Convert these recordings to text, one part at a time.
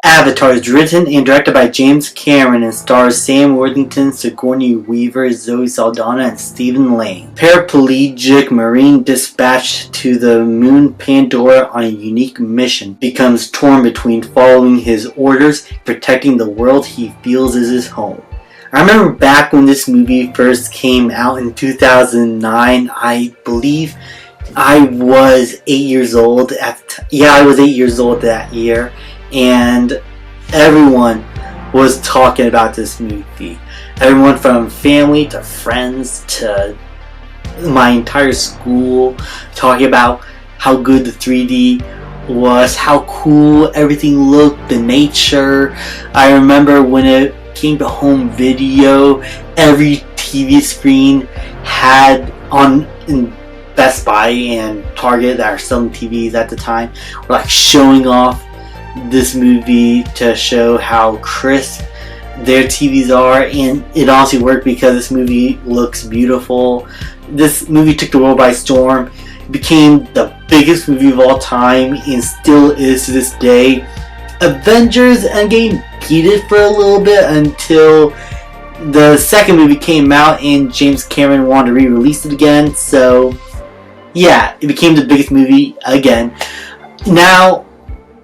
Avatar is written and directed by James Cameron and stars Sam Worthington, Sigourney Weaver, Zoe Saldana, and Stephen Lang. Paraplegic Marine dispatched to the moon Pandora on a unique mission becomes torn between following his orders and protecting the world he feels is his home. I remember back when this movie first came out in 2009, I believe I was 8 years old. I was 8 years old that year. And everyone was talking about this movie. Everyone from family to friends to my entire school talking about how good the 3D was, how cool everything looked, the nature. I remember when it came to home video, every TV screen had in Best Buy and Target that are selling TVs at the time were like showing off this movie to show how crisp their TVs are, and it honestly worked because this movie looks beautiful. This movie took the world by storm. It became the biggest movie of all time and still is to this day. Avengers Endgame beat it for a little bit until the second movie came out and James Cameron wanted to re-release it again. So yeah, it became the biggest movie again. Now,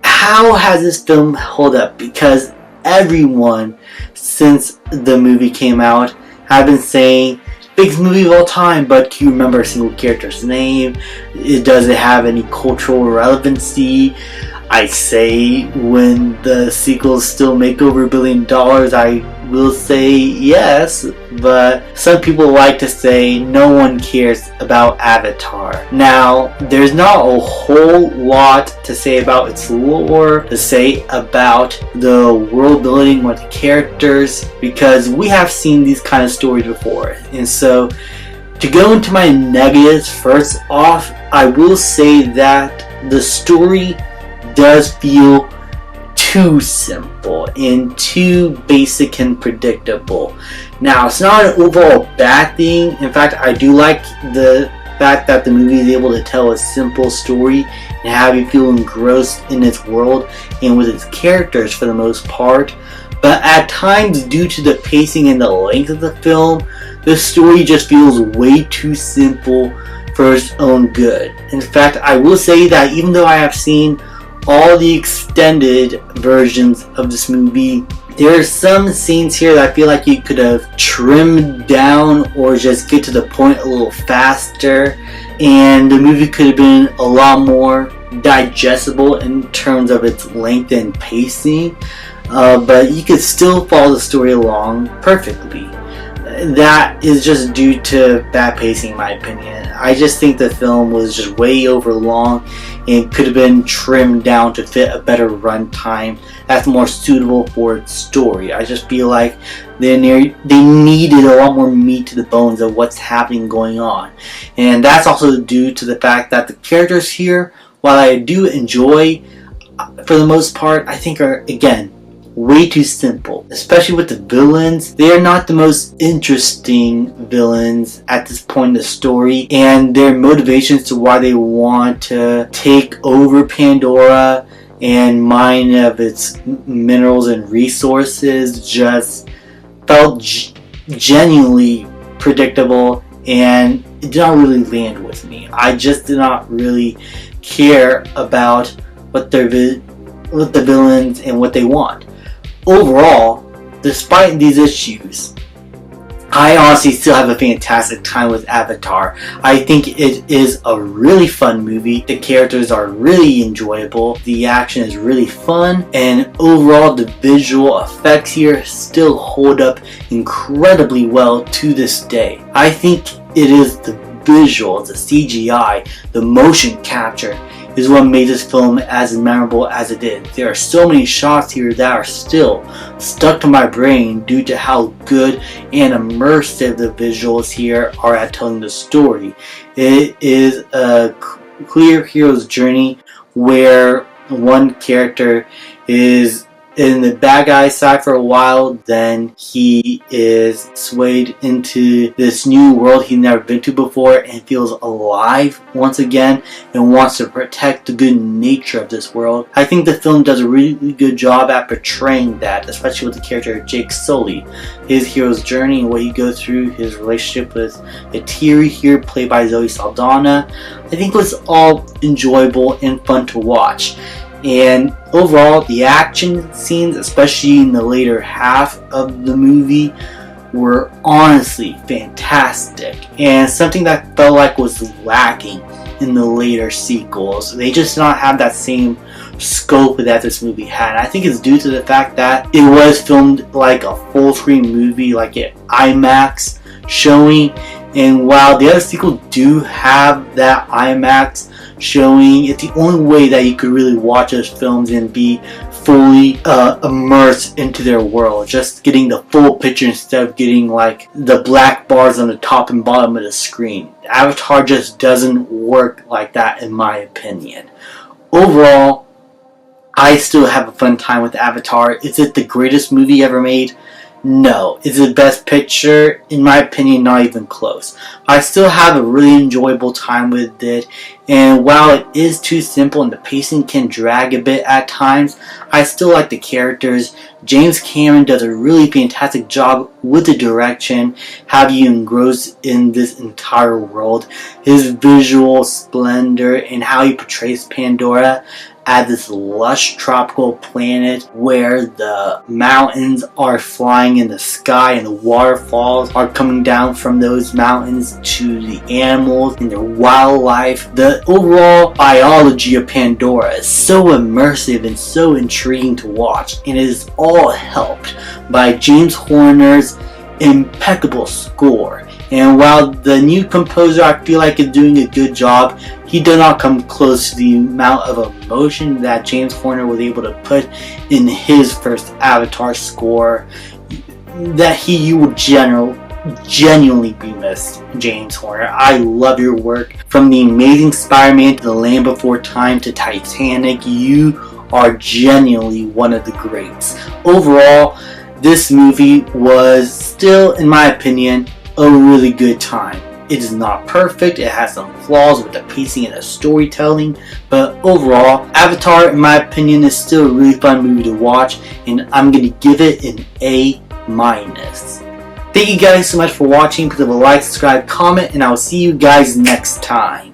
how has this film held up? Because everyone since the movie came out have been saying biggest movie of all time, but can you remember a single character's name? Does it have any cultural relevancy? I say when the sequels still make over $1 billion, I will say yes, but some people like to say no one cares about Avatar. Now, there's not a whole lot to say about its lore, to say about the world building or the characters, because we have seen these kind of stories before. And so, to go into my negatives, first off, I will say that the story does feel too simple and too basic and predictable. Now, it's not an overall bad thing. In fact, I do like the fact that the movie is able to tell a simple story and have you feel engrossed in its world and with its characters for the most part. But at times, due to the pacing and the length of the film, the story just feels way too simple for its own good. In fact, I will say that even though I have seen all the extended versions of this movie, there are some scenes here that I feel like you could have trimmed down or just get to the point a little faster, and the movie could have been a lot more digestible in terms of its length and pacing, but you could still follow the story along perfectly. That is just due to bad pacing in my opinion. I just think the film was just way over long and could have been trimmed down to fit a better runtime that's more suitable for its story. I just feel like they needed a lot more meat to the bones of what's happening going on. And that's also due to the fact that the characters here, while I do enjoy, for the most part, I think are, again, way too simple, especially with the villains. They are not the most interesting villains at this point in the story, and their motivations to why they want to take over Pandora and mine of its minerals and resources just felt genuinely predictable, and it did not really land with me. I just did not really care about what the villains and what they want. Overall, despite these issues, I honestly still have a fantastic time with Avatar. I think it is a really fun movie. The characters are really enjoyable. The action is really fun. And overall, the visual effects here still hold up incredibly well to this day. I think it is the visuals, the CGI, the motion capture is what made this film as memorable as it did. There are so many shots here that are still stuck to my brain due to how good and immersive the visuals here are at telling the story. It is a clear hero's journey where one character is in the bad guy side for a while, then he is swayed into this new world he's never been to before and feels alive once again and wants to protect the good nature of this world. I think the film does a really good job at portraying that, especially with the character of Jake Sully, his hero's journey and what he goes through, his relationship with Etiri here, played by Zoe Saldana. I think it was all enjoyable and fun to watch. And overall, the action scenes, especially in the later half of the movie, were honestly fantastic and something that felt like was lacking in the later sequels. They just did not have that same scope that this movie had. I think it's due to the fact that it was filmed like a full screen movie, like an IMAX showing, and while the other sequels do have that IMAX showing, it's the only way that you could really watch those films and be fully immersed into their world, just getting the full picture instead of getting like the black bars on the top and bottom of the screen. Avatar just doesn't work like that in my opinion. Overall, I still have a fun time with Avatar. Is it the greatest movie ever made? No. Is it best picture? In my opinion, not even close. I still have a really enjoyable time with it, and while it is too simple and the pacing can drag a bit at times, I still like the characters. James Cameron does a really fantastic job with the direction, how he engrossed in this entire world, his visual splendor, and how he portrays Pandora at this lush tropical planet where the mountains are flying in the sky and the waterfalls are coming down from those mountains to the animals and their wildlife. The overall biology of Pandora is so immersive and so intriguing to watch, and it is all helped by James Horner's impeccable score. And while the new composer I feel like is doing a good job, he did not come close to the amount of emotion that James Horner was able to put in his first Avatar score. That you would genuinely be missed, James Horner. I love your work. From The Amazing Spider-Man to The Land Before Time to Titanic, you are genuinely one of the greats. Overall, this movie was still, in my opinion, a really good time. It is not perfect, it has some flaws with the pacing and the storytelling, but overall, Avatar, in my opinion, is still a really fun movie to watch, and I'm going to give it an A-. Thank you guys so much for watching. Please leave a like, subscribe, comment, and I will see you guys next time.